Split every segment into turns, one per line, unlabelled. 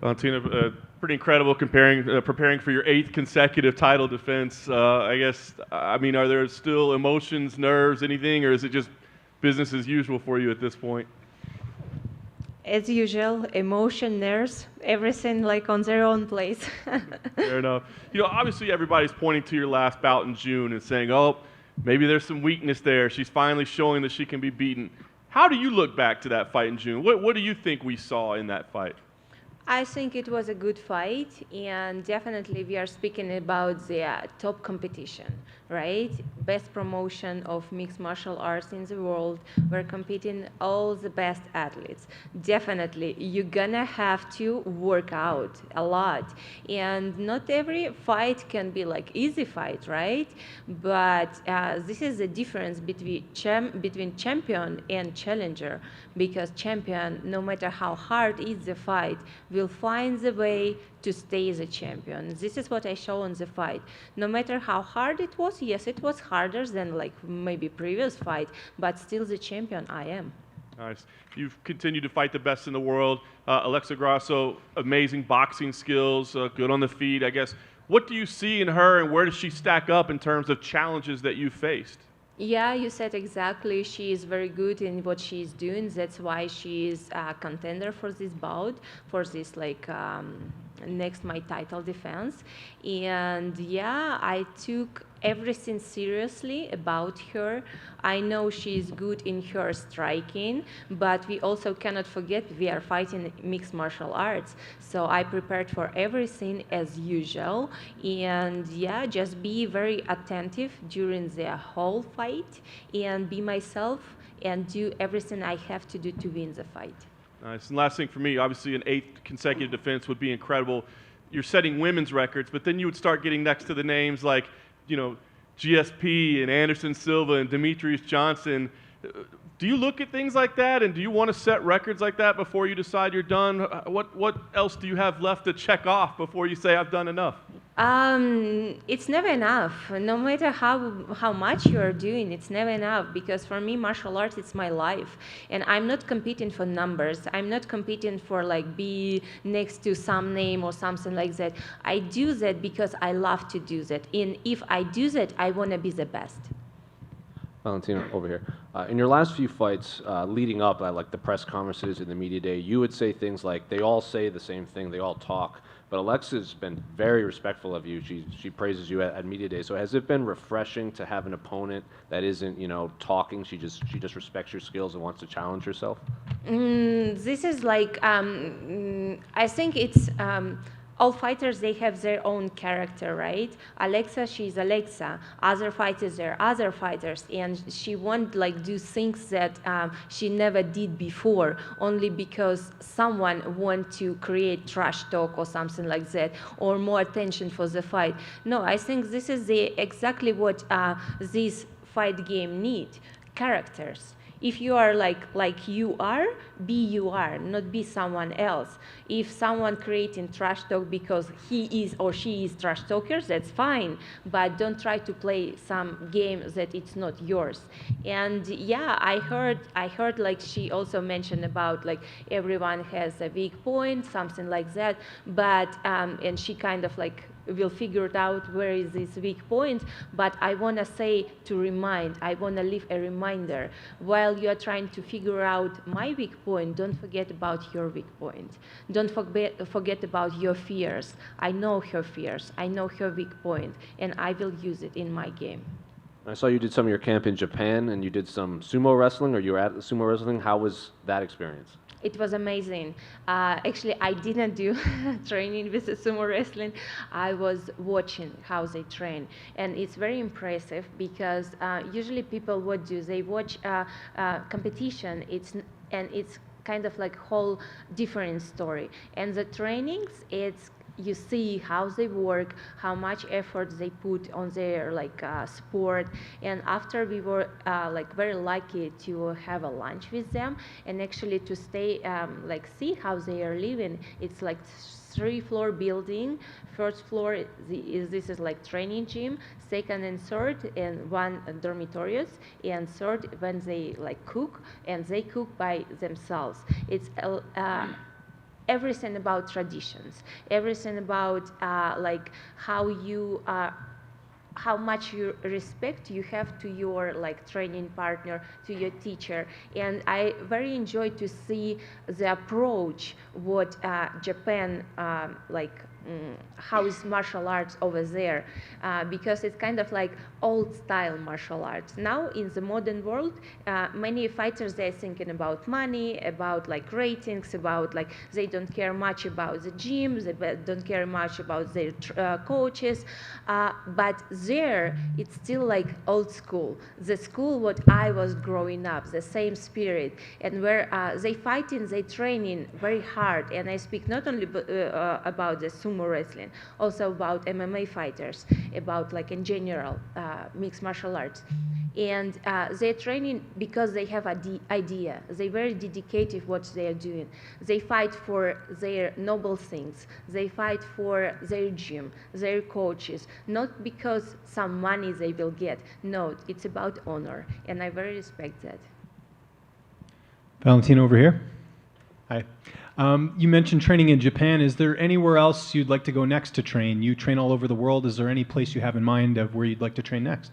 Valentina, pretty incredible preparing for your 8th consecutive title defense. I mean, are there still emotions, nerves, anything, or is it just business as usual for you at this point?
As usual, emotion, nerves, everything like on their own place.
Fair enough. You know, obviously everybody's pointing to your last bout in June and saying, oh, maybe there's some weakness there. She's finally showing that she can be beaten. How do you look back to that fight in June? What do you think we saw in that fight?
I think it was a good fight, and definitely we are speaking about the top competition, right? Best promotion of mixed martial arts in the world. We're competing all the best athletes. Definitely, you're gonna have to work out a lot, and not every fight can be like easy fight, right? But this is the difference between champion and challenger, because champion, no matter how hard is the fight, will find the way to stay the champion. This is what I show in the fight. No matter how hard it was, yes, it was harder than like maybe previous fight, but still the champion I am.
Nice. You've continued to fight the best in the world. Alexa Grasso, amazing boxing skills, good on the feet, I guess. What do you see in her, and where does she stack up in terms of challenges that you've faced?
Yeah, you said exactly. She is very good in what she is doing. That's why she is a contender for this bout, for this like next my title defense. And yeah, I took everything seriously about her. I know she's good in her striking, but we also cannot forget we are fighting mixed martial arts. So I prepared for everything as usual, and yeah, just be very attentive during the whole fight and be myself and do everything I have to do to win the fight.
Nice. And last thing for me, obviously an 8th consecutive defense would be incredible. You're setting women's records, but then you would start getting next to the names like, you know, GSP and Anderson Silva and Demetrius Johnson. Do you look at things like that, and do you want to set records like that before you decide you're done? What else do you have left to check off before you say I've done enough?
It's never enough. No matter how much you are doing, it's never enough, because for me, martial arts, it's my life. And I'm not competing for numbers. I'm not competing for like be next to some name or something like that. I do that because I love to do that. And if I do that, I want to be the best.
Valentina, over here. In your last few fights, leading up, like the press conferences and the media day, you would say things like, they all say the same thing, they all talk. But Alexa's been very respectful of you. She praises you at media day. So has it been refreshing to have an opponent that isn't, you know, talking? She just respects your skills and wants to challenge herself.
This is like I think it's. All fighters, they have their own character, right? Alexa, she's Alexa. Other fighters, they're other fighters, and she won't like do things that she never did before, only because someone want to create trash talk or something like that, or more attention for the fight. No, I think this is exactly what this fight game need: characters. If you are like you are, be you are, not be someone else. If someone creating trash talk because he is or she is trash talkers, that's fine, but don't try to play some game that it's not yours. And yeah, I heard like she also mentioned about like everyone has a weak point, something like that, but and she kind of like will figure it out where is this weak point, but I want to say I want to leave a reminder. While you are trying to figure out my weak point, don't forget about your weak point. Don't forget about your fears. I know her fears, I know her weak point, and I will use it in my game.
I saw you did some of your camp in Japan, and you did some sumo wrestling, or you were at sumo wrestling. How was that experience?
It was amazing. Actually, I didn't do training with the sumo wrestling. I was watching how they train. And it's very impressive because usually people, what do? They watch competition. It's kind of like whole different story. And the trainings, you see how they work, how much effort they put on their sport. And after we were like very lucky to have a lunch with them and actually to stay see how they are living. It's like 3-floor building. First floor this is like training gym. Second and third and one dormitories, and third when they like cook, and they cook by themselves. It's everything about traditions, everything about like how much respect you have to your like training partner, to your teacher. And I very enjoy to see the approach what Japan how is martial arts over there, because it's kind of like old style martial arts. Now in the modern world, many fighters, they're thinking about money, about like ratings, about like they don't care much about the gym, they don't care much about their coaches, but there it's still like old school, the school what I was growing up, the same spirit, and where they fighting, they training very hard. And I speak not only about the sumo wrestling, also about MMA fighters, about like in general mixed martial arts. And they're training because they have an idea. They're very dedicated what they are doing. They fight for their noble things. They fight for their gym, their coaches, not because some money they will get. No, it's about honor, and I very respect that.
Valentina over here. Hi. You mentioned training in Japan. Is there anywhere else you'd like to go next to train? You train all over the world. Is there any place you have in mind of where you'd like to train next?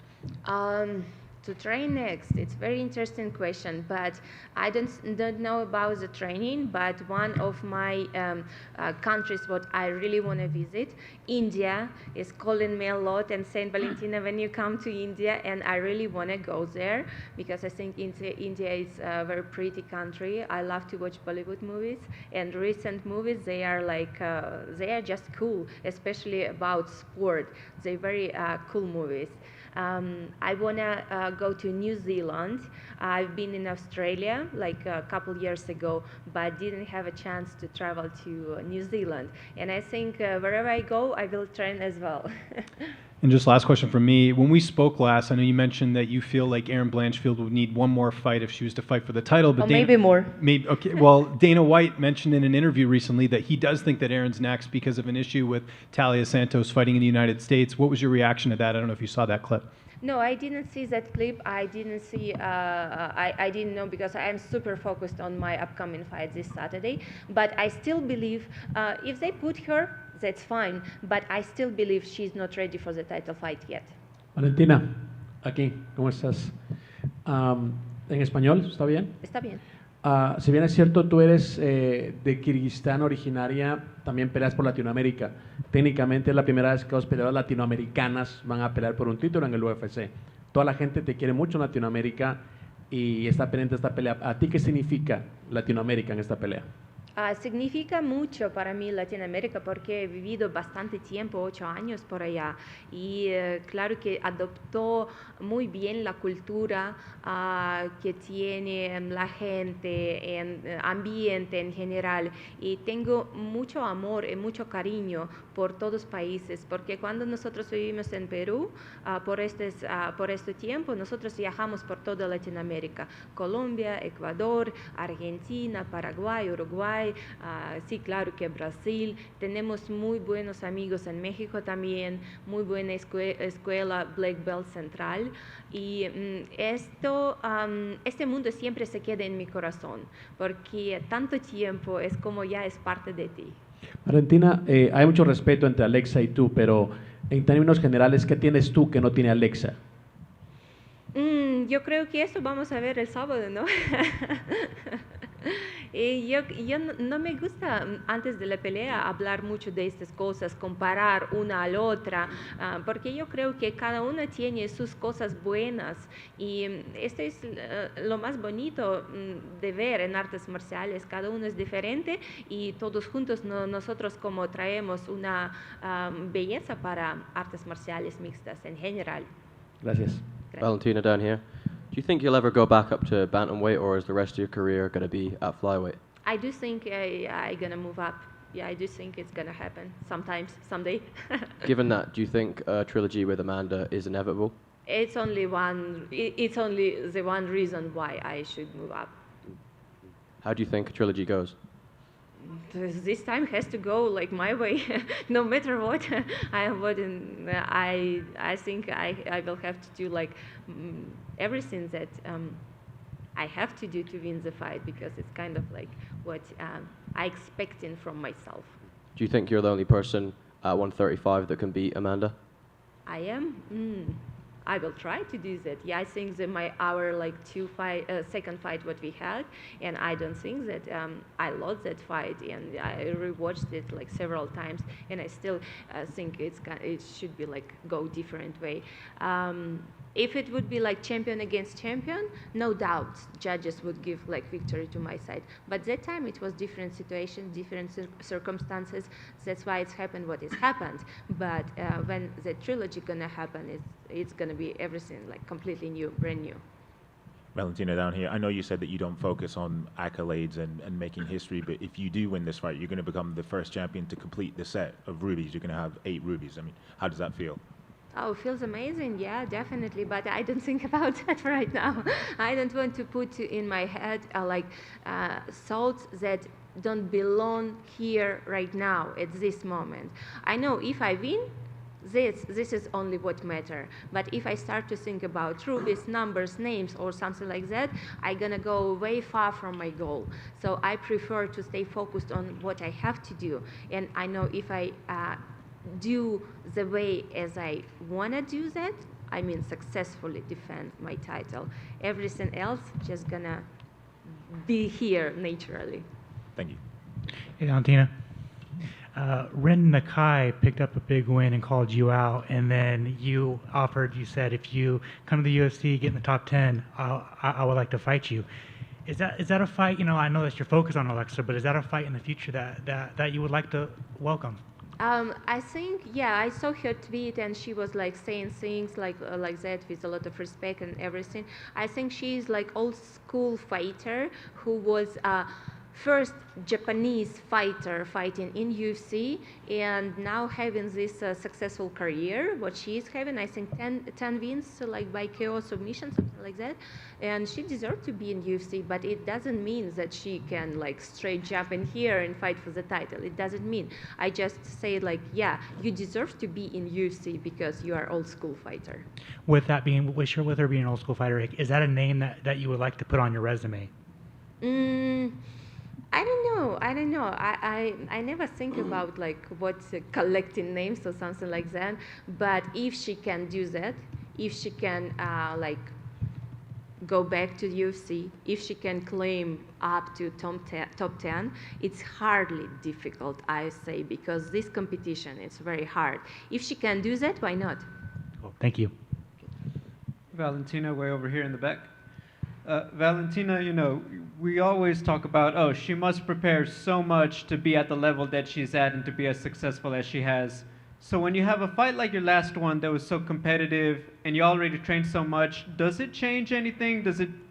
To train next, it's a very interesting question, but I don't know about the training, but one of my countries what I really want to visit, India, is calling me a lot and saying, Valentina, when you come to India, and I really want to go there because I think India is a very pretty country. I love to watch Bollywood movies, and recent movies, they are like, they are just cool, especially about sport. They're very cool movies. I want to go to New Zealand. I've been in Australia like a couple years ago, but didn't have a chance to travel to New Zealand. And I think wherever I go, I will train as well.
And just last question from me. When we spoke last, I know you mentioned that you feel like Erin Blanchfield would need one more fight if she was to fight for the title. But
maybe more.
Maybe, okay. Well, Dana White mentioned in an interview recently that he does think that Erin's next because of an issue with Talia Santos fighting in the United States. What was your reaction to that? I don't know if you saw that clip.
No, I didn't see that clip. I didn't see, I didn't know because I'm super focused on my upcoming fight this Saturday. But I still believe if they put her, that's fine. But I still believe she's not ready for the title fight yet.
Valentina, aquí, ¿cómo estás? ¿En español? ¿Está bien?
Está bien.
Si bien es cierto, tú eres de Kirguistán originaria, también peleas por Latinoamérica. Técnicamente es la primera vez que dos peleadoras latinoamericanas van a pelear por un título en el UFC. Toda la gente te quiere mucho en Latinoamérica y está pendiente de esta pelea. ¿A ti qué significa Latinoamérica en esta pelea?
Significa mucho para mí Latinoamérica porque he vivido bastante tiempo, 8 años por allá, y claro que adoptó muy bien la cultura que tiene la gente, en ambiente en general, y tengo mucho amor y mucho cariño por todos los países, porque cuando nosotros vivimos en Perú, por este tiempo, nosotros viajamos por toda Latinoamérica, Colombia, Ecuador, Argentina, Paraguay, Uruguay, sí, claro que Brasil. Tenemos muy buenos amigos en México también, muy buena escuela Black Belt Central, y este mundo siempre se queda en mi corazón, porque tanto tiempo es como ya es parte de ti.
Valentina, hay mucho respeto entre Alexa y tú, pero en términos generales, ¿qué tienes tú que no tiene Alexa?
Yo creo que eso vamos a ver el sábado, ¿no? Y yo no me gusta antes de la pelea hablar mucho de estas cosas, comparar una a la otra, porque yo creo que cada una tiene sus cosas buenas, y esto es lo más bonito de ver en artes marciales. Cada uno es diferente y todos juntos nosotros como traemos una belleza para artes marciales mixtas en general.
Gracias.
Valentina down here. Do you think you'll ever go back up to bantamweight, or is the rest of your career going to be at flyweight?
I do think I'm going to move up. Yeah, I do think it's going to happen sometimes, someday.
Given that, do you think a trilogy with Amanda is inevitable?
It's only the one reason why I should move up.
How do you think a trilogy goes?
This time has to go like my way, no matter what. I think I will have to do like everything that I have to do to win the fight because it's kind of like what I expecting from myself.
Do you think you're the only person at 135 that can beat Amanda?
I am. I will try to do that. Yeah, I think that our like second fight what we had, and I don't think that I lost that fight, and I rewatched it like several times, and I still think it should be like go different way. If it would be like champion against champion, no doubt judges would give like victory to my side. But that time it was different situation, different circumstances. That's why it's happened what has happened. But when the trilogy gonna happen, it's gonna be everything like completely new, brand new.
Valentina, down here, I know you said that you don't focus on accolades and making history, but if you do win this fight, you're going to become the first champion to complete the set of rubies. You're going to have 8 rubies. I mean, how does that feel?
Oh, feels amazing, yeah, definitely, but I don't think about that right now. I don't want to put in my head thoughts that don't belong here right now at this moment. I know if I win, this is only what matter. But if I start to think about rubies, numbers, names, or something like that, I'm gonna go way far from my goal. So I prefer to stay focused on what I have to do, and I know if I do the way as I want to do that, I mean successfully defend my title. Everything else just gonna be here naturally.
Thank you.
Hey, Valentina. Ren Nakai picked up a big win and called you out, and then you said, if you come to the UFC, get in the top 10, I would like to fight you. Is that a fight, I know that you're focused on Alexa, but is that a fight in the future that you would like to welcome?
I think, yeah, I saw her tweet and she was like saying things like that with a lot of respect and everything. I think she's like old school fighter who was first Japanese fighter fighting in UFC and now having this successful career, what she is having, I think 10 wins like by KO submission, something like that. And she deserves to be in UFC, but it doesn't mean that she can like straight jump in here and fight for the title. It doesn't mean. I just say like, yeah, you deserve to be in UFC because you are old school fighter.
With her being an old school fighter, is that a name that you would like to put on your resume?
I don't know. I never think about like what's collecting names or something like that. But if she can do that, if she can like go back to the UFC, if she can claim up to top 10, it's hardly difficult, I say, because this competition is very hard. If she can do that, why not?
Cool. Thank you.
Valentina, way over here in the back. Valentina, we always talk about, oh, she must prepare so much to be at the level that she's at and to be as successful as she has. So when you have a fight like your last one that was so competitive and you already trained so much, does it change anything?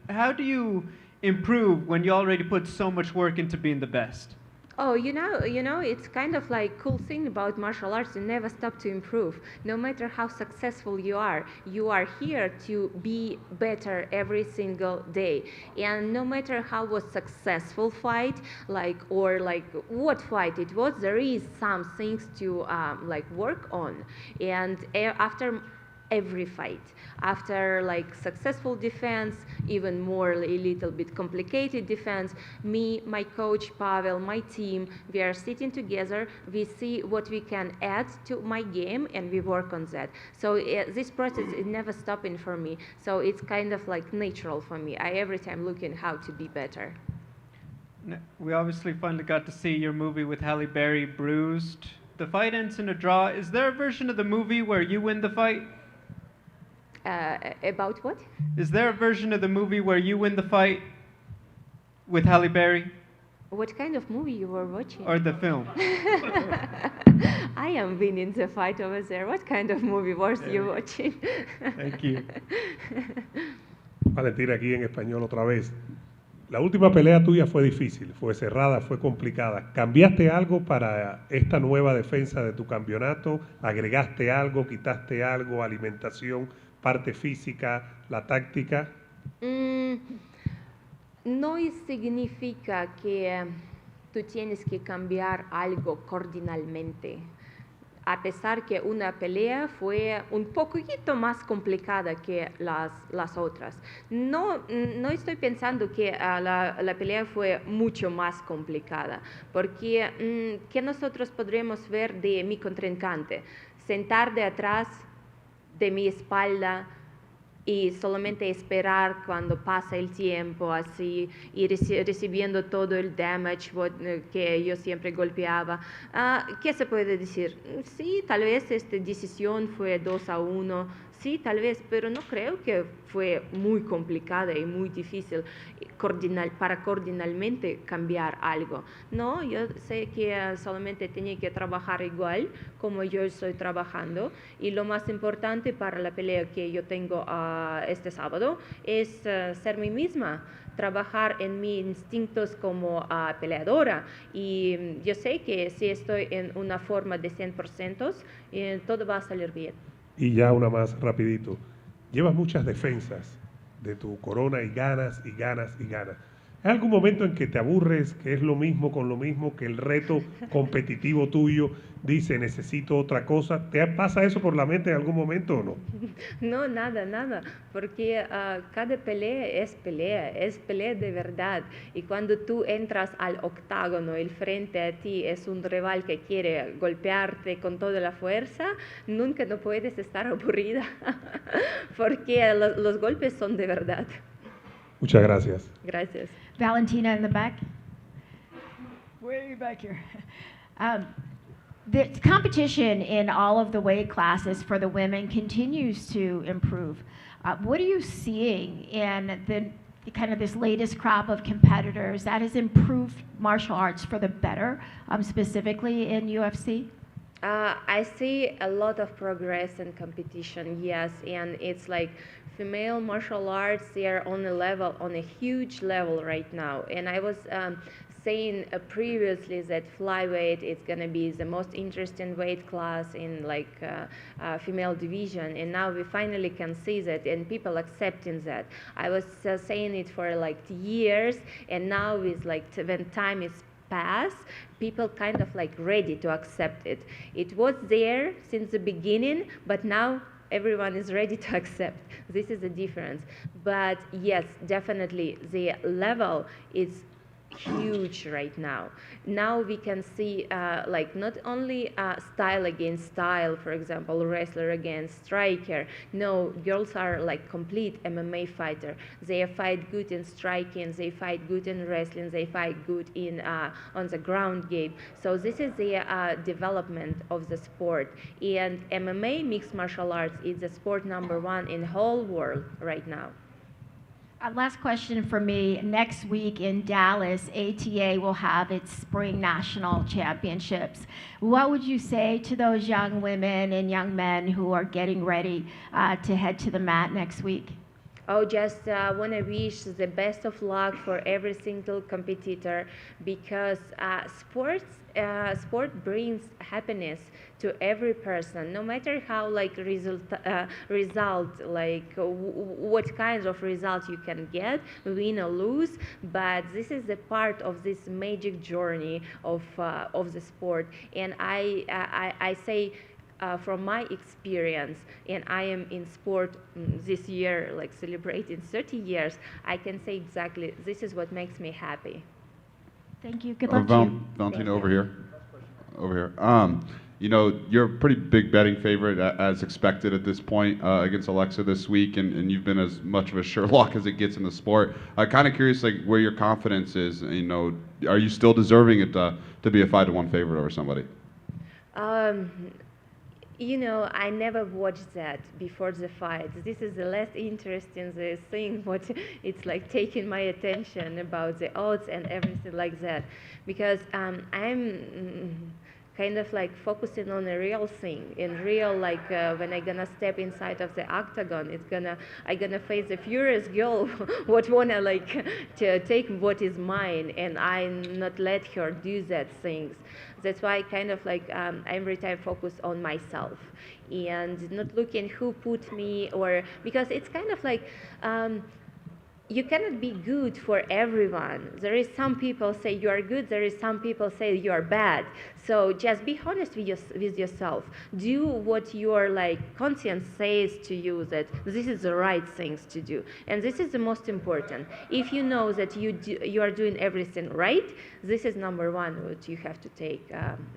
How do you improve when you already put so much work into being the best?
Oh, it's kind of like cool thing about martial arts. You never stop to improve. No matter how successful you are here to be better every single day. And no matter how was successful fight, or what fight it was, there is some things to work on. And after every fight, after successful defense, even more a little bit complicated defense, me, my coach Pavel, my team, we are sitting together, we see what we can add to my game and we work on that. So this process is never stopping for me, so it's kind of like natural for me. I every time looking how to be better.
We obviously finally got to see your movie with Halle Berry, Bruised. The fight ends in a draw. Is there a version of the movie where you win the fight?
About what?
Is there a version of the movie where you win the fight with Halle Berry?
What kind of movie you were watching?
Or the film?
I am winning the fight over there. What kind of movie was you watching?
Thank you.
Valentina, aquí en español otra vez. La última pelea tuya fue difícil, fue cerrada, fue complicada. ¿Cambiaste algo para esta nueva defensa de tu campeonato? ¿Agregaste algo, quitaste algo, alimentación, parte física, la táctica?
No significa que tú tienes que cambiar algo cardinalmente. a pesar que una pelea fue un poquito más complicada que las otras. No estoy pensando que la pelea fue mucho más complicada, porque ¿qué nosotros podremos ver de mi contrincante? Sentar de atrás de mi espalda y solamente esperar cuando pasa el tiempo así y recibiendo todo el damage que yo siempre golpeaba. ¿Qué se puede decir? Sí, tal vez esta decisión fue 2-1, sí, tal vez, pero no creo que fue muy complicada y muy difícil para coordinalmente cambiar algo. No, yo sé que solamente tenía que trabajar igual como yo estoy trabajando, y lo más importante para la pelea que yo tengo este sábado es ser mí misma, trabajar en mis instintos como peleadora, y yo sé que si estoy en una forma de 100%, todo va a salir bien.
Y ya una más rapidito. Llevas muchas defensas de tu corona y ganas y ganas y ganas. ¿Hay algún momento en que te aburres, que es lo mismo con lo mismo, que el reto competitivo tuyo dice necesito otra cosa? ¿Te pasa eso por la mente en algún momento o no?
No, nada, porque cada pelea es pelea de verdad. Y cuando tú entras al octágono, el frente a ti es un rival que quiere golpearte con toda la fuerza, nunca no puedes estar aburrida, porque los golpes son de verdad.
Muchas gracias.
Gracias.
Valentina in the back. Way back here. The competition in all of the weight classes for the women continues to improve. What are you seeing in the kind of this latest crop of competitors that has improved martial arts for the better, specifically in UFC?
I see a lot of progress in competition, yes, and it's like female martial arts, they are on a huge level right now. And I was saying previously that flyweight is going to be the most interesting weight class in female division, and now we finally can see that and people accepting that. I was saying it for years, and now with when time is passed, people kind of ready to accept it. It was there since the beginning, but now everyone is ready to accept. This is the difference. But yes, definitely the level is huge right now. Now we can see not only style against style, for example, wrestler against striker. No, girls are complete MMA fighter. They fight good in striking, they fight good in wrestling, they fight good in on the ground game. So this is the development of the sport. And MMA, mixed martial arts, is the sport #1 in the whole world right now.
Last question for me. Next week in Dallas, ATA will have its spring national championships. What would you say to those young women and young men who are getting ready to head to the mat next week?
Oh, just want to wish the best of luck for every single competitor, because sport brings happiness to every person, no matter how what kinds of results you can get, win or lose. But this is the part of this magic journey of the sport, and I say. From my experience, and I am in sport this year, celebrating 30 years, I can say exactly this is what makes me happy.
Thank you. Good luck to you.
Valentina, over here. You know, you're a pretty big betting favorite, as expected at this point, against Alexa this week, and you've been as much of a Sherlock as it gets in the sport. Kind of curious, where your confidence is. You know, are you still deserving it to be a 5-1 favorite over somebody?
You know, I never watched that before the fight. This is the less interesting thing, what it's taking my attention about the odds and everything like that. Because I'm kind of focusing on a real thing, in real when I'm gonna step inside of the octagon, I'm gonna face a furious girl what wanna to take what is mine, and I not let her do that things. That's why kind of I'm every time focused on myself and not looking who put me, or because it's kind of you cannot be good for everyone. There is some people say you are good, there is some people say you are bad. So just be honest with yourself. Do what your conscience says to you that this is the right things to do. And this is the most important. If you know that you are doing everything right, this is number one what you have to take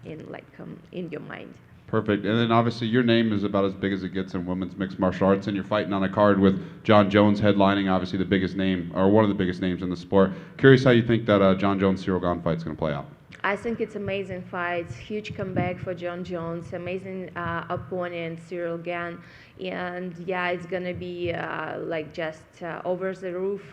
in your mind.
Perfect. And then obviously your name is about as big as it gets in women's mixed martial arts, and you're fighting on a card with John Jones headlining, obviously the biggest name, or one of the biggest names in the sport. Curious how you think that John Jones-Cyril Gane fight's going to play out.
I think it's amazing fight, huge comeback for John Jones, amazing opponent, Cyril Gane, and yeah, it's gonna be just over the roof,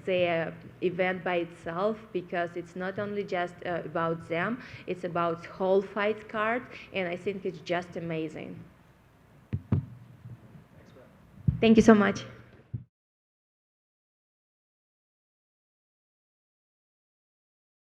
the event by itself, because it's not only just about them, it's about whole fight card, and I think it's just amazing. Thank you so much.